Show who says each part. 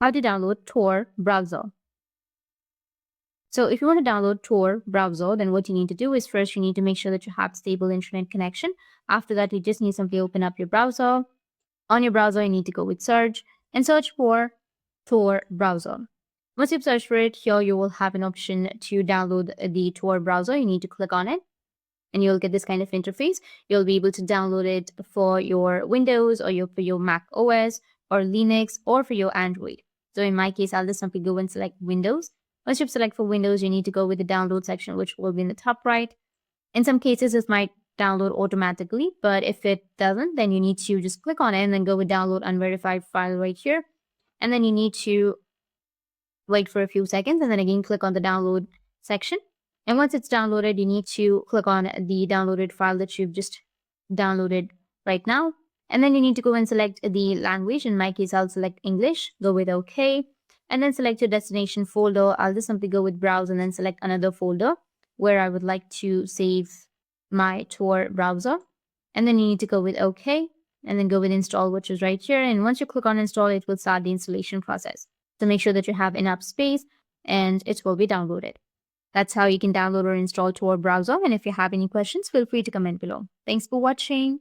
Speaker 1: how to download Tor browser. So if you want to download Tor browser, then what you need to do is first you need to make sure that you have stable internet connection. After that, you just need to simply open up your browser. On your browser, you need to go with search and search for Tor browser. Once you've searched for it, here you will have an option to download the Tor browser. You need to click on it and you'll get this kind of interface. You'll be able to download it for your Windows or for your Mac OS or Linux or for your Android. So in my case, I'll just simply go and select Windows. Once you select for Windows, you need to go with the download section, which will be in the top right. In some cases, this might download automatically, but if it doesn't, then you need to just click on it and then go with download unverified file right here. And then you need to wait for a few seconds and then again click on the download section. And once it's downloaded, you need to click on the downloaded file that you've just downloaded right now. And then you need to go and select the language. In my case, I'll select English, go with OK. And then select your destination folder. I'll just simply go with browse and then select another folder where I would like to save my Tor browser. And then you need to go with OK and then go with install, which is right here. And once you click on install, it will start the installation process. So make sure that you have enough space and it will be downloaded. That's how you can download or install Tor browser. And if you have any questions, feel free to comment below. Thanks for watching.